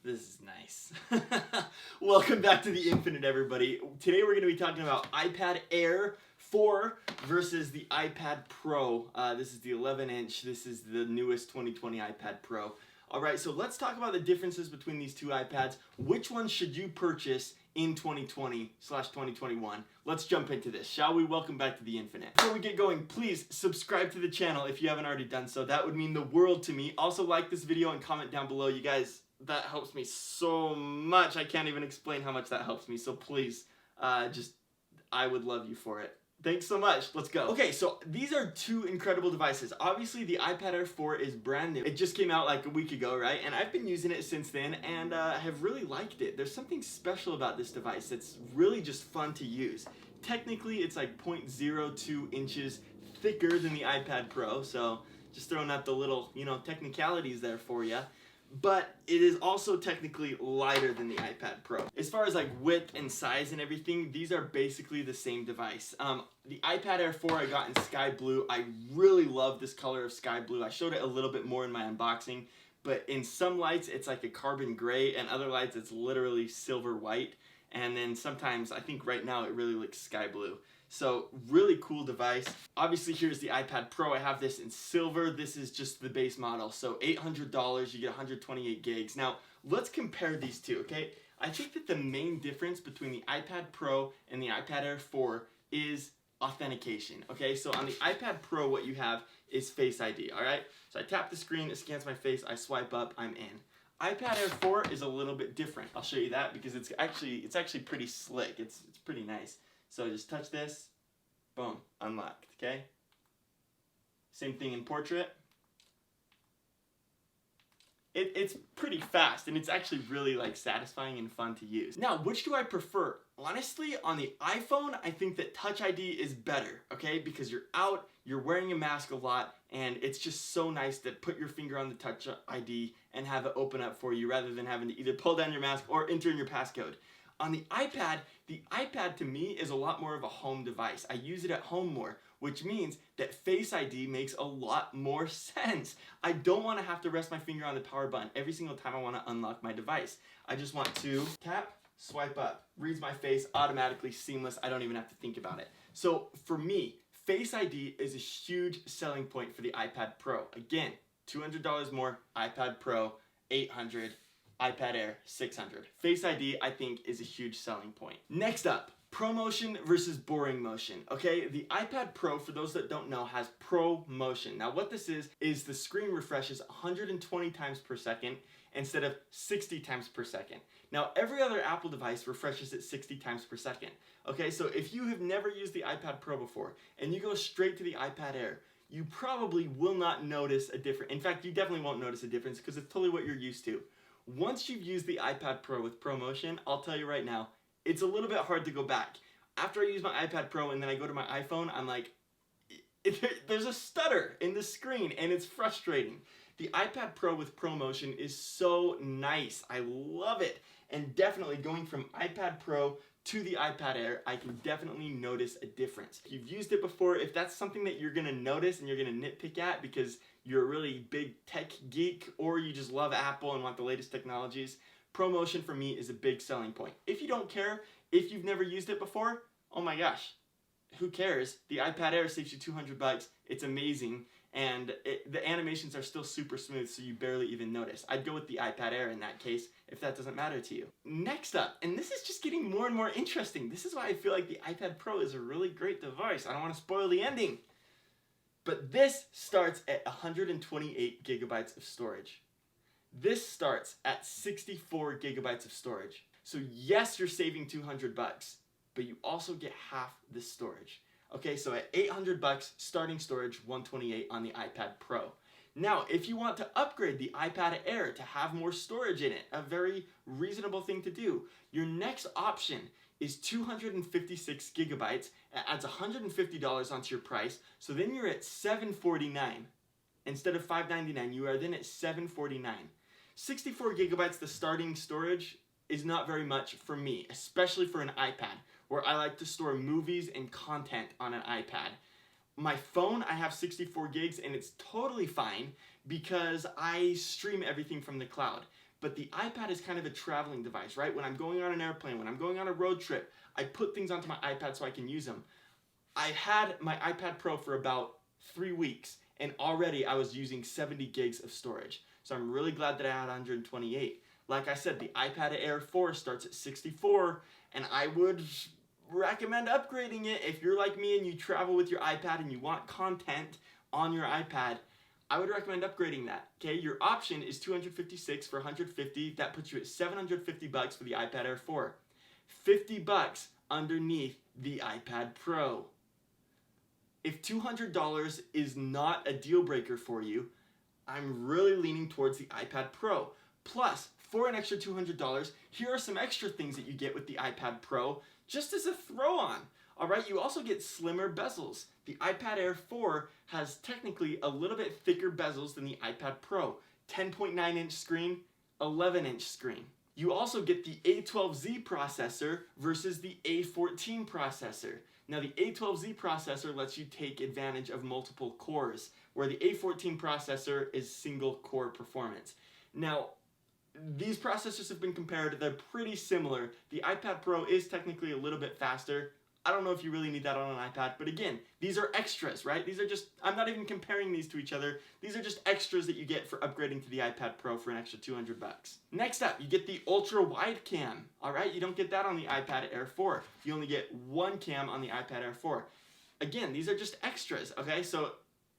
This is nice. Welcome back to The Infinite, everybody. Today we're going to be talking about iPad Air 4 versus the iPad Pro. This is the 11-inch. This is the newest 2020 iPad Pro. Alright, so let's talk about the differences between these two iPads. Which one should you purchase in 2020/2021? Let's jump into this, shall we? Welcome back to The Infinite. Before we get going, please subscribe to the channel if you haven't already done so. That would mean the world to me. Also, like this video and comment down below. You guys, that helps me so much. I can't even explain how much that helps me. So please, I would love you for it. Thanks so much. Let's go. Okay, so these are two incredible devices. Obviously, the iPad Air 4 is brand new. It just came out like a week ago, right? And I've been using it since then and have really liked it. There's something special about this device that's really just fun to use. Technically, it's like 0.02 inches thicker than the iPad Pro, so just throwing out the little, technicalities there for you. But it is also technically lighter than the iPad Pro. As far as like width and size and everything, these are basically the same device. The iPad Air 4 I got in sky blue. I really love this color of sky blue. I showed it a little bit more in my unboxing, but in some lights it's like a carbon gray, and other lights it's literally silver white. And then sometimes, I think right now it really looks sky blue. So really cool device. Obviously here's the iPad Pro. I have this in silver. This is just the base model. So $800, you get 128 gigs. Now let's compare these two, okay? I think that the main difference between the iPad Pro and the iPad Air 4 is authentication, okay? So on the iPad Pro, what you have is Face ID, all right? So I tap the screen, it scans my face, I swipe up, I'm in. iPad Air 4 is a little bit different. I'll show you that because it's actually pretty slick. It's pretty nice. So just touch this, boom, unlocked, okay? Same thing in portrait. It's pretty fast, and it's actually really like satisfying and fun to use. Now, which do I prefer? Honestly, on the iPhone, I think that Touch ID is better, okay? Because you're out, you're wearing a mask a lot, and it's just so nice to put your finger on the Touch ID and have it open up for you rather than having to either pull down your mask or enter in your passcode. On the iPad to me is a lot more of a home device. I use it at home more, which means that Face ID makes a lot more sense. I don't want to have to rest my finger on the power button every single time I want to unlock my device. I just want to tap, swipe up, reads my face automatically, seamless. I don't even have to think about it. So for me, Face ID is a huge selling point for the iPad Pro. Again, $200 more, iPad Pro, $800. iPad Air, $600. Face ID, I think, is a huge selling point. Next up, Pro Motion versus Boring Motion. Okay, the iPad Pro, for those that don't know, has Pro Motion. Now what this is the screen refreshes 120 times per second instead of 60 times per second. Now every other Apple device refreshes at 60 times per second. Okay, so if you have never used the iPad Pro before and you go straight to the iPad Air, you probably will not notice a difference. In fact, you definitely won't notice a difference because it's totally what you're used to. Once you've used the iPad Pro with Pro Motion, I'll tell you right now, it's a little bit hard to go back. After I use my iPad Pro and then I go to my iPhone, I'm like, there's a stutter in the screen and it's frustrating. The iPad Pro with Pro Motion is so nice. I love it. And definitely going from iPad Pro to the iPad Air, I can definitely notice a difference. If you've used it before, if that's something that you're gonna notice and you're gonna nitpick at because you're a really big tech geek or you just love Apple and want the latest technologies, Pro Motion for me is a big selling point. If you don't care, if you've never used it before, oh my gosh, who cares? The iPad Air saves you $200. It's amazing. And the animations are still super smooth, so you barely even notice. I'd go with the iPad Air in that case, if that doesn't matter to you. Next up, and this is just getting more and more interesting. This is why I feel like the iPad Pro is a really great device. I don't want to spoil the ending. But this starts at 128 gigabytes of storage. This starts at 64 gigabytes of storage. So yes, you're saving $200, but you also get half the storage. Okay, so at $800 starting storage, 128 on the iPad Pro. Now, if you want to upgrade the iPad Air to have more storage in it, a very reasonable thing to do, your next option is 256 gigabytes. It adds $150 onto your price, so then you're at $749. Instead of $599, you are then at $749. 64 gigabytes, the starting storage, is not very much for me, especially for an iPad, where I like to store movies and content on an iPad. My phone, I have 64 gigs and it's totally fine because I stream everything from the cloud. But the iPad is kind of a traveling device, right? When I'm going on an airplane, when I'm going on a road trip, I put things onto my iPad so I can use them. I had my iPad Pro for about 3 weeks and already I was using 70 gigs of storage. So I'm really glad that I had 128. Like I said, the iPad Air 4 starts at 64 and I would recommend upgrading it. If you're like me and you travel with your iPad and you want content on your iPad, I would recommend upgrading that. Okay, your option is 256 for 150. That puts you at 750 bucks for the iPad Air 4. 50 bucks underneath the iPad Pro. If $200 is not a deal breaker for you, I'm really leaning towards the iPad Pro. Plus, for an extra $200, here are some extra things that you get with the iPad Pro, just as a throw-on. Alright, you also get slimmer bezels. The iPad Air 4 has technically a little bit thicker bezels than the iPad Pro. 10.9 inch screen, 11 inch screen. You also get the A12Z processor versus the A14 processor. Now the A12Z processor lets you take advantage of multiple cores, where the A14 processor is single core performance. Now, these processors have been compared, they're pretty similar. The iPad Pro is technically a little bit faster. I don't know if you really need that on an iPad, but again, these are extras, right? These are just, I'm not even comparing these to each other. These are just extras that you get for upgrading to the iPad Pro for an extra 200 bucks. Next up, you get the ultra wide cam. All right, you don't get that on the iPad Air 4. You only get one cam on the iPad Air 4. Again, these are just extras, okay? So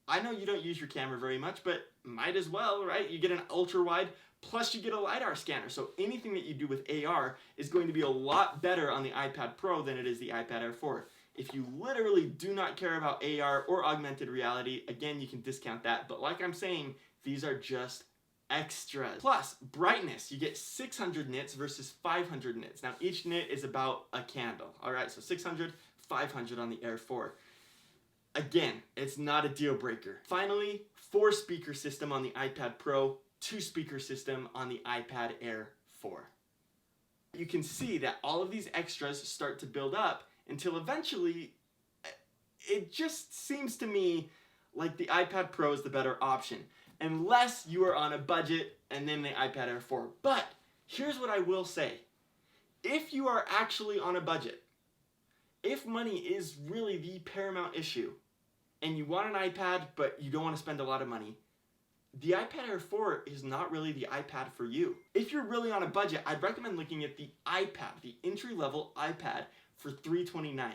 I know you don't use your camera very much, but might as well, right? You get an ultra wide, plus you get a LiDAR scanner. So anything that you do with AR is going to be a lot better on the iPad Pro than it is the iPad Air 4. If you literally do not care about AR or augmented reality, again, you can discount that. But like I'm saying, these are just extras. Plus, brightness. You get 600 nits versus 500 nits. Now, each nit is about a candle. All right, so 600, 500 on the Air 4. Again, it's not a deal breaker. Finally, 4-speaker system on the iPad Pro, 2-speaker system on the iPad Air 4. You can see that all of these extras start to build up until eventually it just seems to me like the iPad Pro is the better option, unless you are on a budget and then the iPad Air 4. But here's what I will say. If you are actually on a budget, if money is really the paramount issue, and you want an iPad but you don't want to spend a lot of money, the iPad Air 4 is not really the iPad for you. If you're really on a budget, I'd recommend looking at the iPad, the entry-level iPad for $329.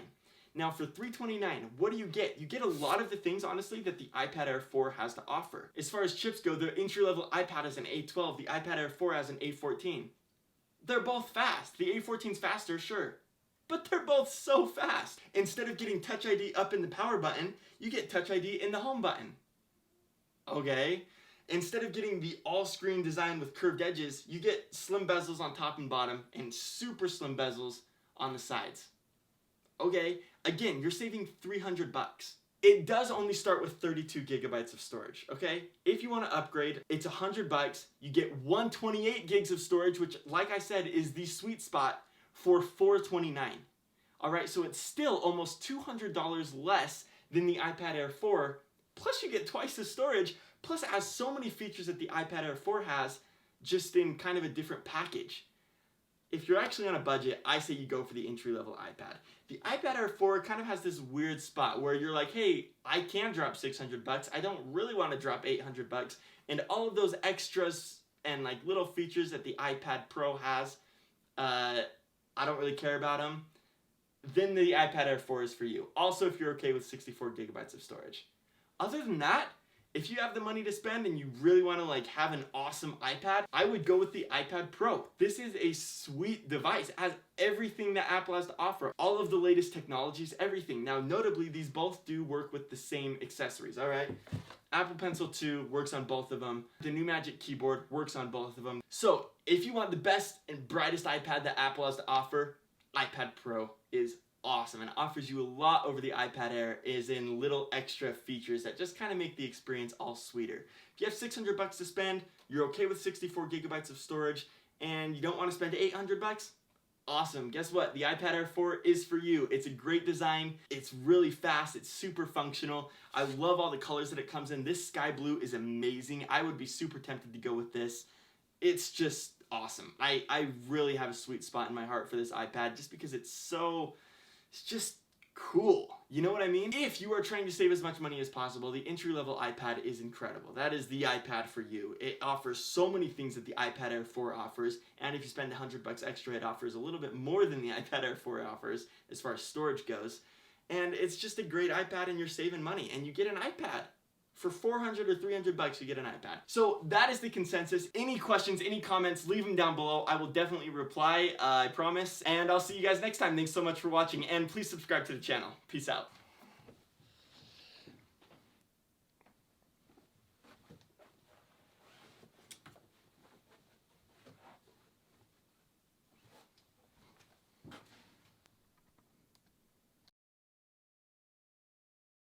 Now for $329, what do you get? You get a lot of the things, honestly, that the iPad Air 4 has to offer. As far as chips go, the entry-level iPad has an A12, the iPad Air 4 has an A14. They're both fast. The A14's faster, sure, but they're both so fast. Instead of getting Touch ID up in the power button, you get Touch ID in the home button. Okay? Instead of getting the all-screen design with curved edges, you get slim bezels on top and bottom and super slim bezels on the sides. Okay? Again, you're saving 300 bucks. It does only start with 32 gigabytes of storage, okay? If you want to upgrade, it's 100 bucks. You get 128 gigs of storage, which, like I said, is the sweet spot for $429. All right, so it's still almost $200 less than the iPad Air 4, plus you get twice the storage, plus it has so many features that the iPad Air 4 has, just in kind of a different package. If you're actually on a budget, I say you go for the entry-level iPad. The iPad Air 4 kind of has this weird spot where you're like, hey, I can drop 600 bucks. I don't really want to drop 800 bucks. And all of those extras and like little features that the iPad Pro has, I don't really care about them. Then the iPad Air 4 is for you. Also, if you're okay with 64 gigabytes of storage. Other than that, if you have the money to spend and you really want to like have an awesome iPad, I would go with the iPad Pro. This is a sweet device. It has everything that Apple has to offer. All of the latest technologies, everything. Now, notably, these both do work with the same accessories, all right? Apple Pencil 2 works on both of them. The new Magic Keyboard works on both of them. So, if you want the best and brightest iPad that Apple has to offer, iPad Pro is awesome and offers you a lot over the iPad Air, is in little extra features that just kind of make the experience all sweeter. If you have 600 bucks to spend, you're okay with 64 gigabytes of storage, and you don't want to spend 800 bucks, awesome. Guess what? The iPad Air 4 is for you. It's a great design. It's really fast. It's super functional. I love all the colors that it comes in. This sky blue is amazing. I would be super tempted to go with this. It's just awesome. I really have a sweet spot in my heart for this iPad just because it's just cool. You know what I mean? If you are trying to save as much money as possible, the entry-level iPad is incredible. That is the iPad for you. It offers so many things that the iPad Air 4 offers, and if you spend $100 extra, it offers a little bit more than the iPad Air 4 offers as far as storage goes. And it's just a great iPad, and you're saving money, and you get an iPad. For $400 or $300, you get an iPad. So that is the consensus. Any questions, any comments, leave them down below. I will definitely reply, I promise. And I'll see you guys next time. Thanks so much for watching, and please subscribe to the channel. Peace out.